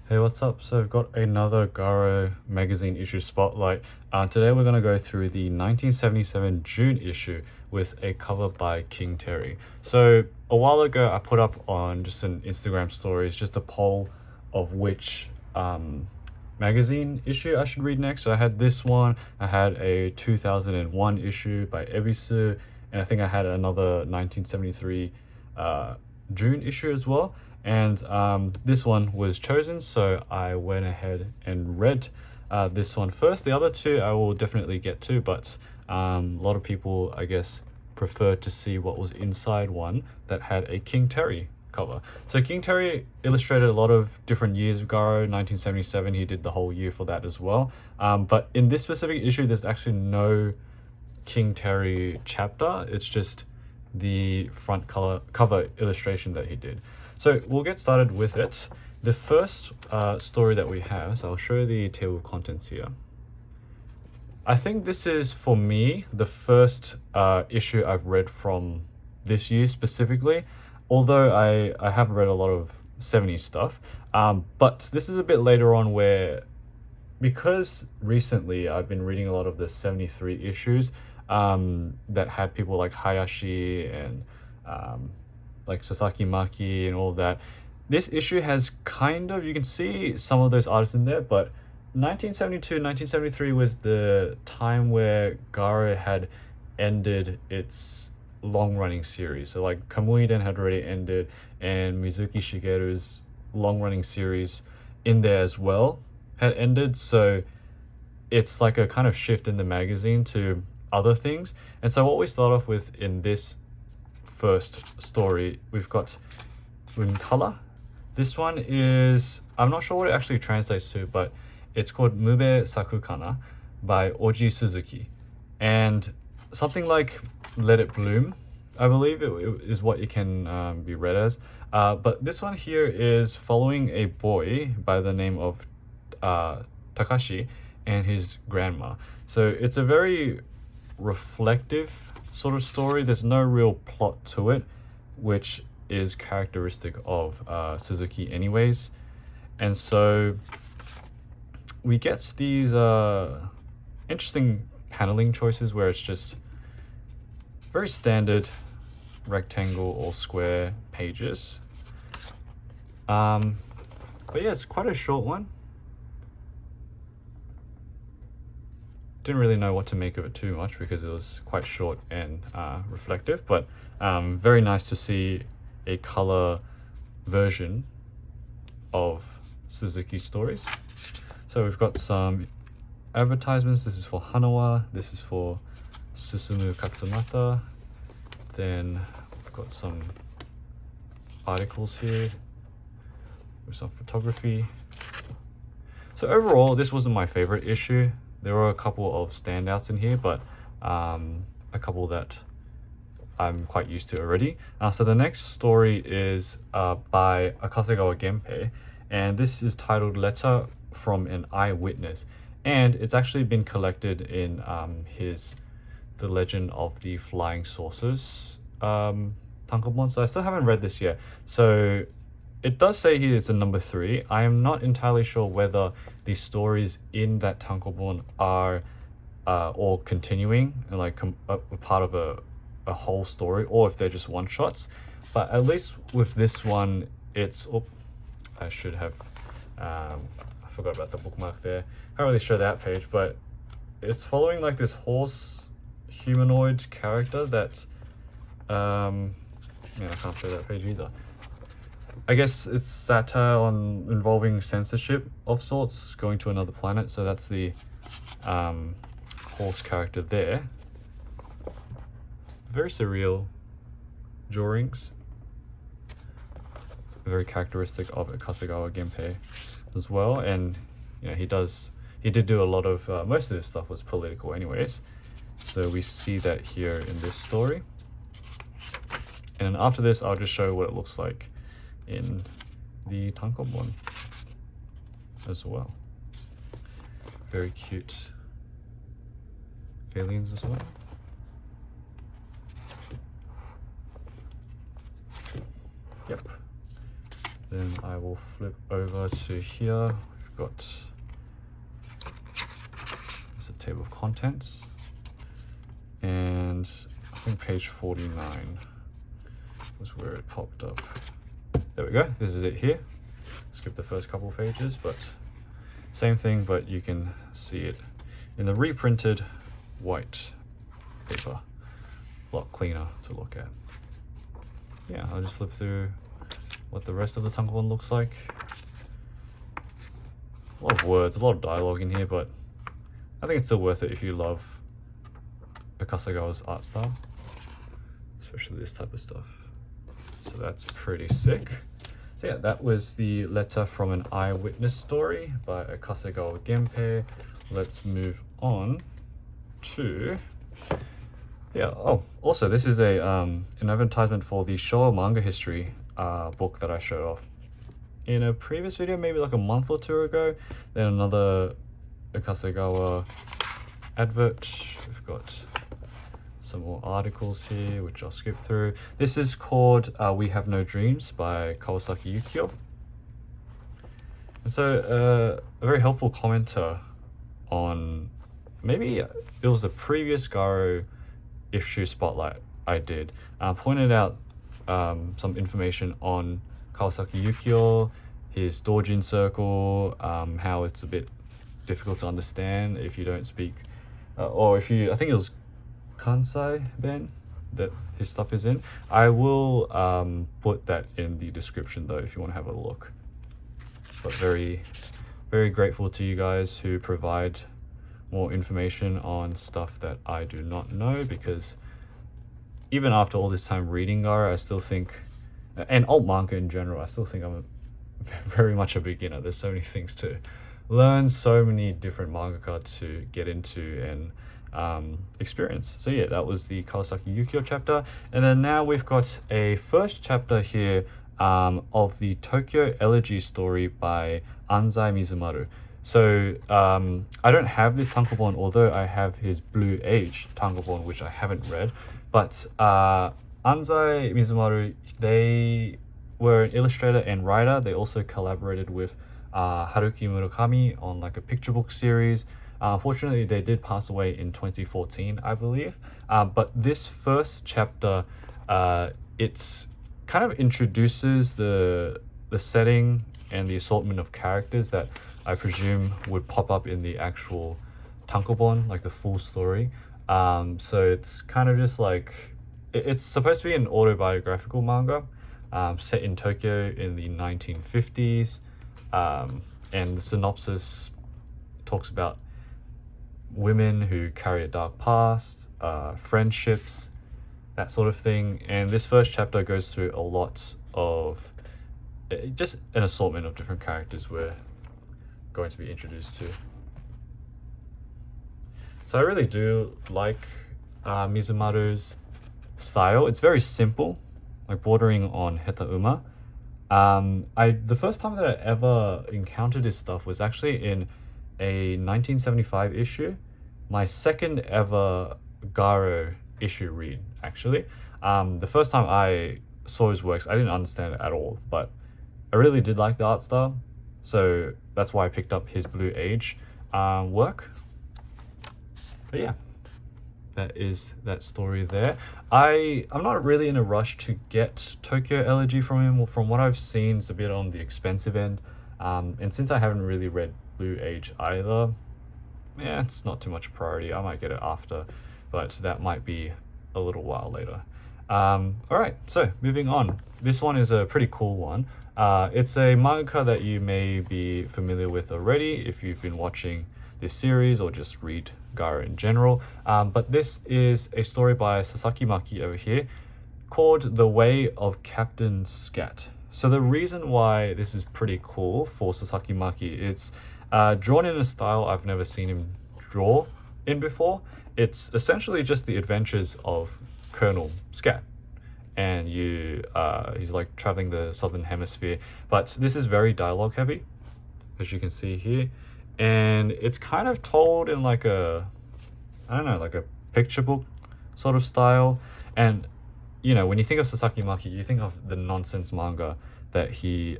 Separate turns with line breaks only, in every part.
Hey, what's up? So I've got another Garo magazine issue spotlight. Today we're going to go through the 1977 June issue with a cover by King Terry. So a while ago I put up on just an Instagram stories just a poll of which magazine issue I should read next. So I had this one, I had a 2001 issue by Ebisu, and I think I had another 1973 June issue as well. And this one was chosen, so I went ahead and read this one first. The other two I will definitely get to, but a lot of people, I guess, prefer to see what was inside one that had a King Terry cover. So King Terry illustrated a lot of different years of Garo. 1977, he did the whole year for that as well. But in this specific issue, there's actually no King Terry chapter. It's just the front cover illustration that he did. So we'll get started with it. The first story that we have, so I'll show you the table of contents here. I think this is, for me, the first issue I've read from this year specifically, although I have read a lot of 70s stuff. But this is a bit later on where, because recently I've been reading a lot of the 73 issues that had people like Hayashi and like Sasaki Maki and all of that. This issue has kind of, you can see some of those artists in there, but 1972, 1973 was the time where Garo had ended its long-running series. So like Kamuiden had already ended, and Mizuki Shigeru's long-running series in there as well had ended. So it's like a kind of shift in the magazine to other things. And so what we start off with in this first story, we've got in color. This one is, I'm not sure what it actually translates to, but it's called Mube Saku Kana by Oji Suzuki. And something like Let It Bloom, I believe it is what it can be read as. But this one here is following a boy by the name of Takashi and his grandma. So it's a very reflective sort of story. There's no real plot to it, which is characteristic of Suzuki anyways. And so we get these interesting paneling choices where it's just very standard rectangle or square pages. But yeah, it's quite a short one. Didn't really know what to make of it too much because it was quite short and reflective, but very nice to see a color version of Suzuki stories. So we've got some advertisements. This is for Hanawa, this is for Susumu Katsumata. Then we've got some articles here with some photography. So overall, this wasn't my favorite issue. There were a couple of standouts in here, but a couple that I'm quite used to already. So the next story is by Akasegawa Genpei, and this is titled Letter from an Eyewitness. And it's actually been collected in The Legend of the Flying Saucers tankobon. So I still haven't read this yet. So it does say here it's a number 3. I am not entirely sure whether the stories in that tankobon are all continuing and like a part of a whole story, or if they're just one-shots. But at least with this one, it's... Oh, I should have... I forgot about the bookmark there. Can't really show that page, but it's following like this horse humanoid character that's... yeah, I can't show that page either. I guess it's satire on involving censorship of sorts, going to another planet. So that's the horse character there. Very surreal drawings. Very characteristic of Akasegawa Genpei as well. And you know, he did do a lot of, most of his stuff was political anyways. So we see that here in this story. And then after this, I'll just show what it looks like in the tankobon as well. Very cute aliens as well. Yep. Then I will flip over to here. We've got it's a table of contents, and I think page 49 was where it popped up. There we go. This is it here. Skip the first couple pages, but same thing, but you can see it in the reprinted white paper. A lot cleaner to look at. Yeah, I'll just flip through what the rest of the tankobon looks like. A lot of words, a lot of dialogue in here, but I think it's still worth it if you love Akasegawa's art style, especially this type of stuff. So that's pretty sick. So yeah, that was the letter from an eyewitness story by Akasegawa Genpei. Let's move on to oh, also this is a an advertisement for the Showa manga history book that I showed off in a previous video, maybe like a month or two ago. Then another Akasegawa advert. We've got some more articles here which I'll skip through. This is called We Have No Dreams by Kawasaki Yukio. And so a very helpful commenter on, maybe it was the previous Garo issue spotlight I did, pointed out some information on Kawasaki Yukio, his doujin circle, how it's a bit difficult to understand if you don't speak, or if you, I think it was Kansai Ben that his stuff is in. I will put that in the description though if you want to have a look. But very, very grateful to you guys who provide more information on stuff that I do not know, because even after all this time reading Garo, I still think, and alt manga in general, I still think I'm very much a beginner. There's so many things to learn, so many different mangaka to get into and experience. So yeah, that was the Kawasaki Yukio chapter. And then now we've got a first chapter here of the Tokyo Elegy story by Anzai Mizumaru. So I don't have this tankobon, although I have his Blue Age tankobon, which I haven't read. But Anzai Mizumaru, they were an illustrator and writer. They also collaborated with Haruki Murakami on like a picture book series. Unfortunately, they did pass away in 2014, I believe. But this first chapter, it's kind of introduces the setting and the assortment of characters that I presume would pop up in the actual tankobon, like the full story. So it's kind of just like, it's supposed to be an autobiographical manga set in Tokyo in the 1950s. And the synopsis talks about women who carry a dark past, friendships, that sort of thing. And this first chapter goes through a lot of just an assortment of different characters we're going to be introduced to. So I really do like Mizumaru's style. It's very simple, like bordering on heta-uma. The first time that I ever encountered his stuff was actually in a 1975 issue, my second ever Garo issue read, actually. The first time I saw his works, I didn't understand it at all, but I really did like the art style, so that's why I picked up his Blue Age work. But yeah, that is that story there. I'm not really in a rush to get Tokyo Elegy from him. From what I've seen, it's a bit on the expensive end. And since I haven't really read Blue Age either, yeah, it's not too much a priority. I might get it after, but that might be a little while later. Alright, so moving on. This one is a pretty cool one. It's a manga that you may be familiar with already if you've been watching this series or just read Garo in general. But this is a story by Sasaki Maki over here called The Way of Captain Scat. So the reason why this is pretty cool for Sasaki Maki, it's drawn in a style I've never seen him draw in before. It's essentially just the adventures of Colonel Scat. And he's like traveling the southern hemisphere. But this is very dialogue heavy, as you can see here. And it's kind of told in like a, I don't know, like a picture book sort of style. And, you know, when you think of Sasaki Maki, you think of the nonsense manga that he's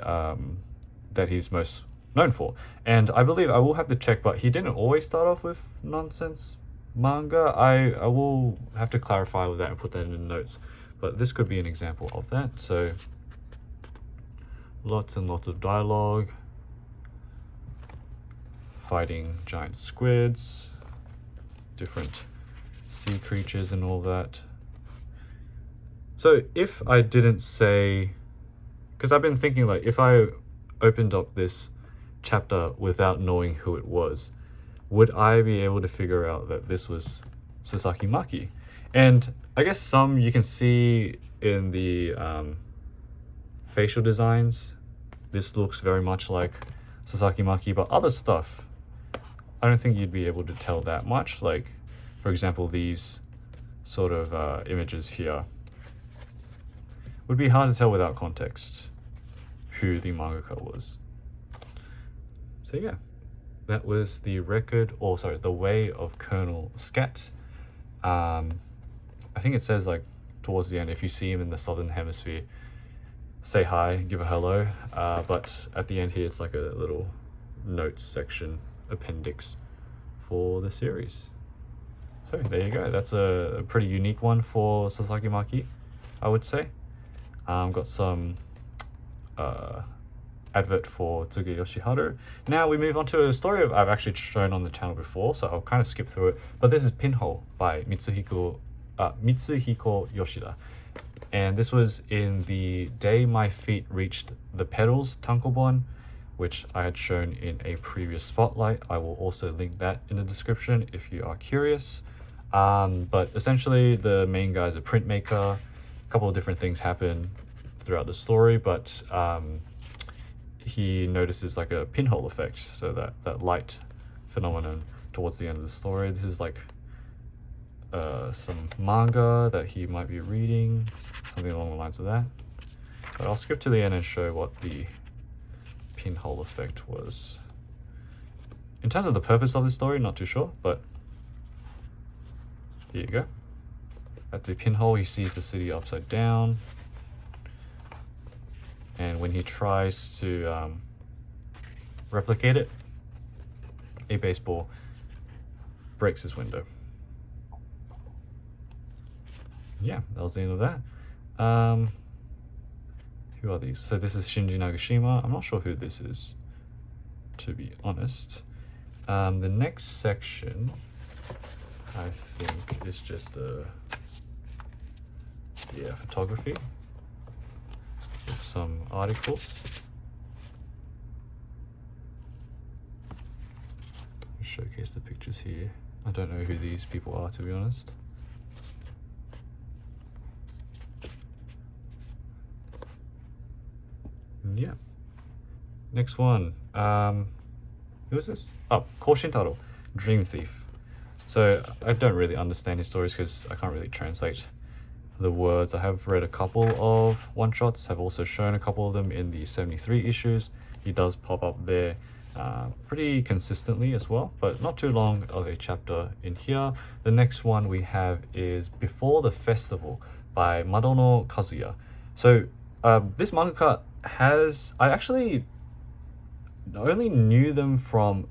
most known for. And I believe, I will have to check, but he didn't always start off with nonsense manga. I will have to clarify with that and put that in the notes, but this could be an example of that. So lots and lots of dialogue, fighting giant squids, different sea creatures and all that. So if I didn't say, because I've been thinking, like, if I opened up this chapter without knowing who it was, would I be able to figure out that this was Sasaki Maki? And I guess some you can see in the facial designs, this looks very much like Sasaki Maki, but other stuff, I don't think you'd be able to tell that much. Like, for example, these sort of images here would be hard to tell without context who the mangaka was. So yeah, that was the the Way of Colonel Scat. I think it says, like, towards the end, if you see him in the southern hemisphere, say hi, give a hello. But at the end here, it's like a little notes section appendix for the series. So there you go. That's a pretty unique one for Sasaki Maki, I would say. Got some advert for Tsuge Yoshiharu. Now we move on to a story I've actually shown on the channel before, so I'll kind of skip through it. But this is Pinhole by Mitsuhiko Yoshida. And this was in the Day My Feet Reached the Pedals tankobon, which I had shown in a previous spotlight. I will also link that in the description if you are curious. But essentially the main guy is a printmaker. A couple of different things happen throughout the story, but he notices like a pinhole effect, so that light phenomenon towards the end of the story. This is like some manga that he might be reading, something along the lines of that. But I'll skip to the end and show what the pinhole effect was. In terms of the purpose of this story, not too sure, but here you go. At the pinhole, he sees the city upside down, and when he tries to replicate it, a baseball breaks his window. Yeah, that was the end of that. Who are these? So this is Shinji Nagashima. I'm not sure who this is, to be honest. The next section, I think, is just photography with some articles. Showcase the pictures here. I don't know who these people are, to be honest. Yeah. Next one. Who is this? Oh, Ko Shintaro, Dream Thief. So I don't really understand his stories because I can't really translate the words. I have read a couple of one-shots, have also shown a couple of them in the 73 issues. He does pop up there pretty consistently as well, but not too long of a chapter in here. The next one we have is Before the Festival by Madono Kazuya. So this mangaka has, I actually only knew them from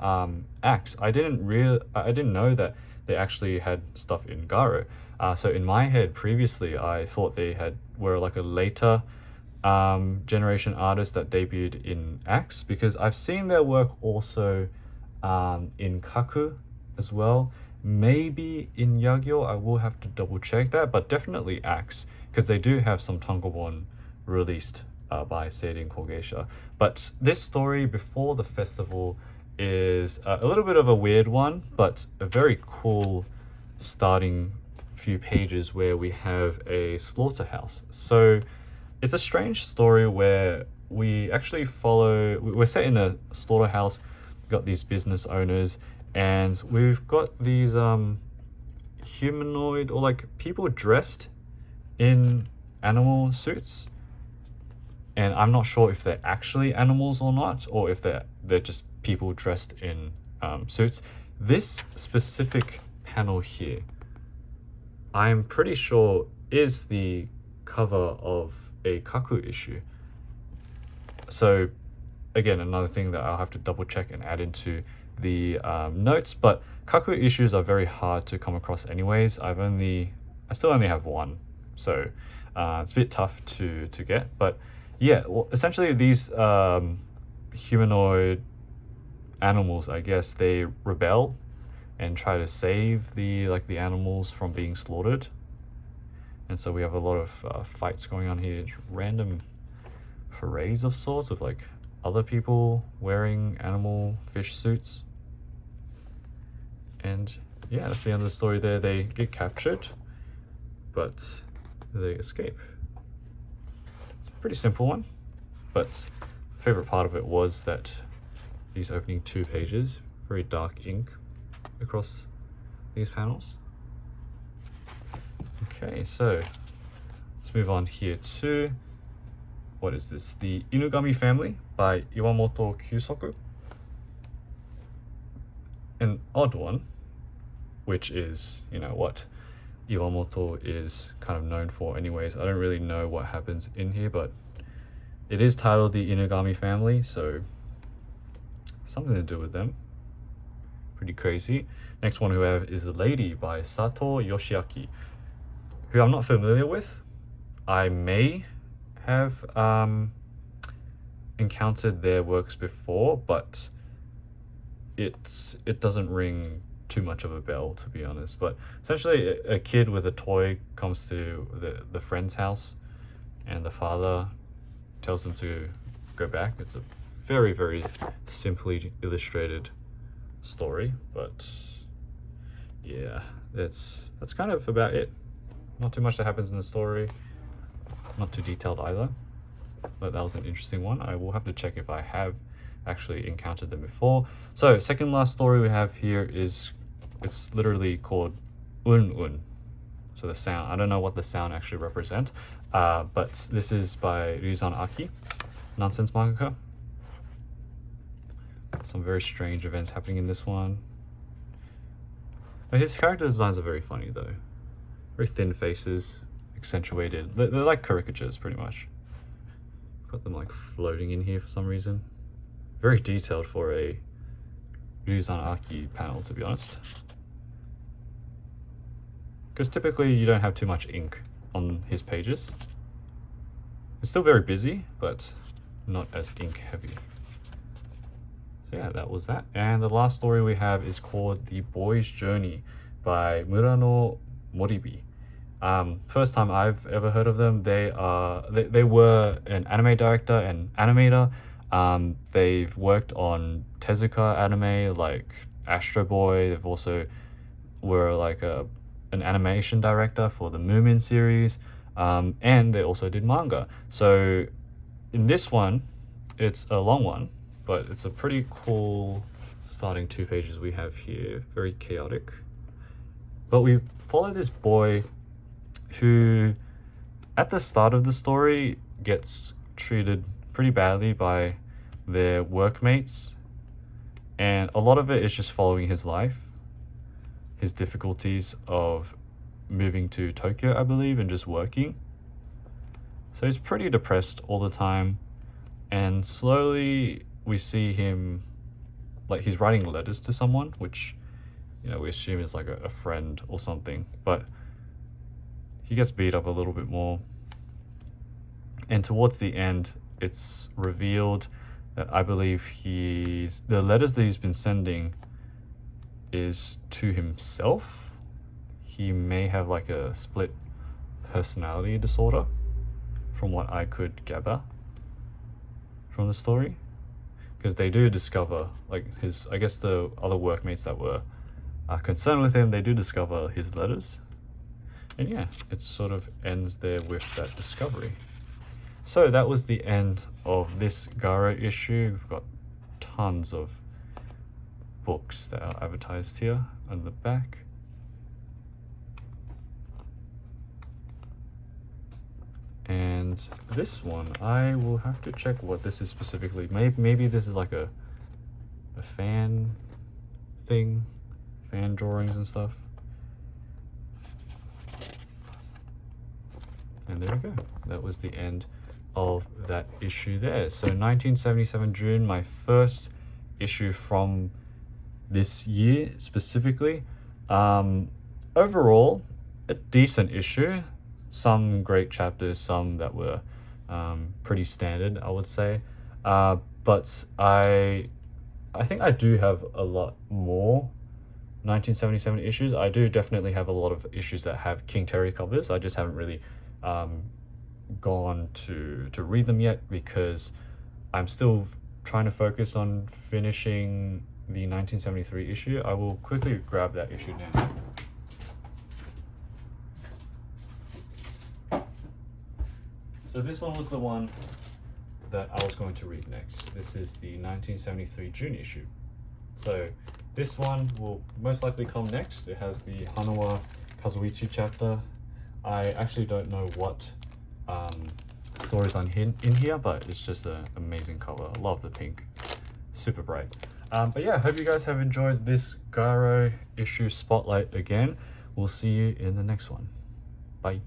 Axe. I didn't know that they actually had stuff in Garo. So in my head previously, I thought they were like a later generation artist that debuted in Axe, because I've seen their work also in Kaku as well. Maybe in Yagyo, I will have to double check that, but definitely Axe, because they do have some tankobon released by Seiden Kogeisha. But this story, Before the Festival, is a little bit of a weird one, but a very cool starting few pages where we have a slaughterhouse. So it's a strange story where we actually we're set in a slaughterhouse. We've got these business owners, and we've got these humanoid, or like people dressed in animal suits. And I'm not sure if they're actually animals or not, or if they're just people dressed in suits. This specific panel here, I'm pretty sure is the cover of a Kaku issue. So again, another thing that I'll have to double check and add into the notes, but kaku issues are very hard to come across anyways. I still only have one, so it's a bit tough to get. But yeah, well, essentially these humanoid animals, I guess, they rebel and try to save the animals from being slaughtered. And so we have a lot of fights going on here, random parades of sorts with like other people wearing animal fish suits. And yeah, that's the end of the story there. They get captured, but they escape. It's a pretty simple one, but favorite part of it was that these opening 2 pages, very dark ink across these panels. Okay, so let's move on here to, what is this? The Inugami Family by Iwamoto Kyuusoku. An odd one, which is, you know, what Iwamoto is kind of known for anyways. I don't really know what happens in here, but it is titled the Inugami Family, so something to do with them. Pretty crazy. Next one we have is The Lady by Satou Yoshiaki, who I'm not familiar with. I may have encountered their works before, but it doesn't ring too much of a bell, to be honest. But essentially a kid with a toy comes to the friend's house and the father tells them to go back. It's a very, very simply illustrated story, but yeah, that's kind of about it. Not too much that happens in the story, not too detailed either, but that was an interesting one. I will have to check if I have actually encountered them before. So second last story we have here is, it's literally called Uun Uun. So the sound, I don't know what the sound actually represents, but this is by Ryuzan Aki, nonsense mangaka. Some very strange events happening in this one. But his character designs are very funny though. Very thin faces, accentuated. They're like caricatures pretty much. Got them like floating in here for some reason. Very detailed for a Ryuzan Aki panel, to be honest. Because typically you don't have too much ink on his pages. It's still very busy, but not as ink heavy. So yeah, that was that. And the last story we have is called The Boy's Journey by Murano Moribi. First time I've ever heard of them. They were an anime director and animator. They've worked on Tezuka anime like Astro Boy. They've also were like an animation director for the Moomin series, and they also did manga. So in this one, it's a long one, but it's a pretty cool starting 2 pages we have here. Very chaotic. But we follow this boy who, at the start of the story, gets treated pretty badly by their workmates. And a lot of it is just following his life, his difficulties of moving to Tokyo, I believe, and just working. So he's pretty depressed all the time. And slowly we see him, like he's writing letters to someone, which, you know, we assume is like a friend or something. But he gets beat up a little bit more. And towards the end, it's revealed that I believe the letters that he's been sending is to himself. He may have like a split personality disorder, from what I could gather from the story. Because they do discover, like I guess the other workmates that were concerned with him, they do discover his letters. And yeah, it sort of ends there with that discovery. So that was the end of this Garo issue. We've got tons of books that are advertised here on the back. And this one, I will have to check what this is specifically. Maybe this is like a fan thing, fan drawings and stuff. And there we go. That was the end of that issue there. So 1977 June, my first issue from this year specifically. Overall, a decent issue. Some great chapters, some that were pretty standard, I would say. But I think I do have a lot more 1977 issues. I do definitely have a lot of issues that have King Terry covers. I just haven't really gone to read them yet because I'm still trying to focus on finishing the 1973 issue. I will quickly grab that issue now. So this one was the one that I was going to read next. This is the 1973 June issue. So this one will most likely come next. It has the Hanawa Kazuichi chapter. I actually don't know what stories on in here, but it's just an amazing cover. I love the pink, super bright. But yeah, I hope you guys have enjoyed this Garo issue spotlight again. We'll see you in the next one. Bye.